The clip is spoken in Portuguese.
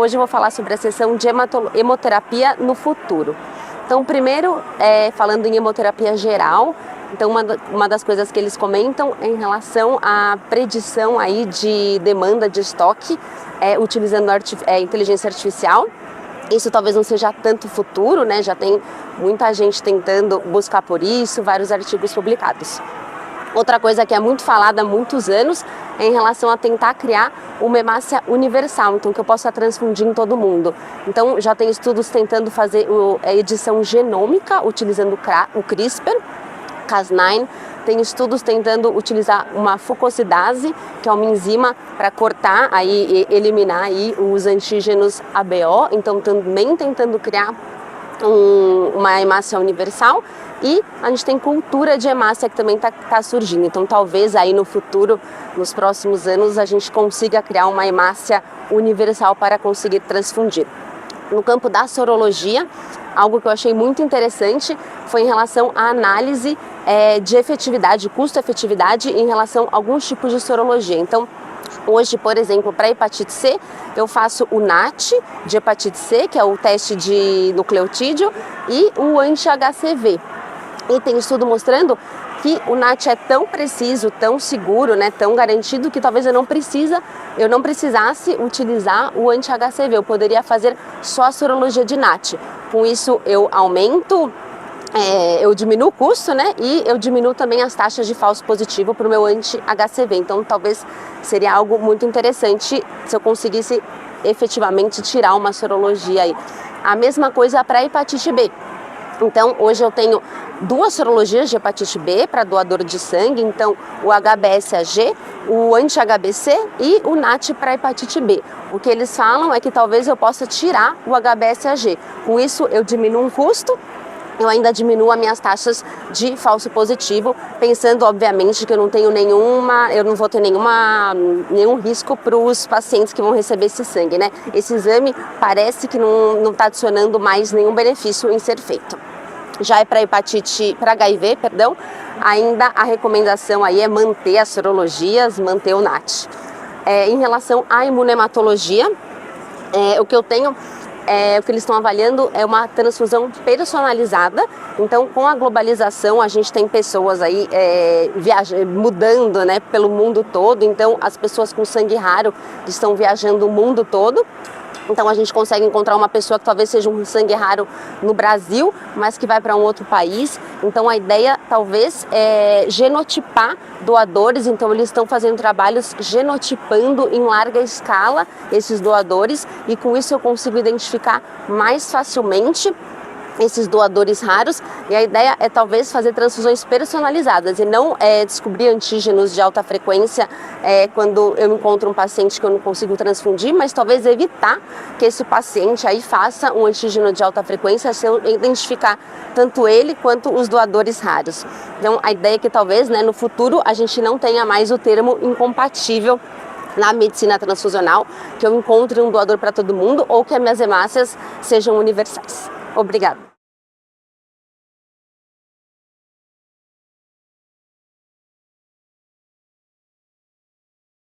hoje eu vou falar sobre a sessão de hemoterapia no futuro. Então, primeiro, falando em hemoterapia geral, então uma das coisas que eles comentam é em relação à predição aí de demanda de estoque utilizando inteligência artificial. Isso talvez não seja tanto futuro, né? Já tem muita gente tentando buscar por isso, vários artigos publicados. Outra coisa que é muito falada há muitos anos é em relação a tentar criar uma hemácia universal, então que eu possa transfundir em todo mundo. Então já tem estudos tentando fazer a edição genômica utilizando o CRISPR, Cas9, tem estudos tentando utilizar uma fucosidase, que é uma enzima para cortar e eliminar aí os antígenos ABO, então também tentando criar uma hemácia universal, e a gente tem cultura de hemácia que também está surgindo. Então talvez aí no futuro, nos próximos anos, a gente consiga criar uma hemácia universal para conseguir transfundir. No campo da sorologia, algo que eu achei muito interessante foi em relação à análise de efetividade, custo-efetividade em relação a alguns tipos de sorologia. Então, hoje, por exemplo, para hepatite C, eu faço o NAT de hepatite C, que é o teste de nucleotídeo, e o anti-HCV. E tem estudo mostrando que o NAT é tão preciso, tão seguro, né, tão garantido, que talvez eu não precisasse utilizar o anti-HCV. Eu poderia fazer só a sorologia de NAT. Com isso, eu eu diminuo o custo, né, e eu diminuo também as taxas de falso positivo para o meu anti-HCV. Então, talvez seria algo muito interessante se eu conseguisse efetivamente tirar uma sorologia aí. A mesma coisa para hepatite B. Então, hoje eu tenho 2 sorologias de hepatite B para doador de sangue, então o HBsAg, o anti-HBC e o NAT para hepatite B. O que eles falam é que talvez eu possa tirar o HBsAg. Com isso, eu diminuo um custo, eu ainda diminuo as minhas taxas de falso positivo, pensando, obviamente, que eu não vou ter nenhum risco para os pacientes que vão receber esse sangue, né? Esse exame parece que não está adicionando mais nenhum benefício em ser feito. Já é para HIV, ainda a recomendação aí é manter as sorologias, manter o NAT. Em relação à imunematologia, o que eu tenho o que eles estão avaliando é uma transfusão personalizada. Então, com a globalização, a gente tem pessoas aí mudando, né, pelo mundo todo. Então, as pessoas com sangue raro estão viajando o mundo todo. Então a gente consegue encontrar uma pessoa que talvez seja um sangue raro no Brasil, mas que vai para um outro país. Então a ideia talvez é genotipar doadores. Então eles estão fazendo trabalhos genotipando em larga escala esses doadores, e com isso eu consigo identificar mais facilmente esses doadores raros, e a ideia é talvez fazer transfusões personalizadas e não descobrir antígenos de alta frequência quando eu encontro um paciente que eu não consigo transfundir, mas talvez evitar que esse paciente aí faça um antígeno de alta frequência se eu identificar tanto ele quanto os doadores raros. Então a ideia é que talvez, né, no futuro a gente não tenha mais o termo incompatível na medicina transfusional, que eu encontre um doador para todo mundo ou que as minhas hemácias sejam universais. Obrigada.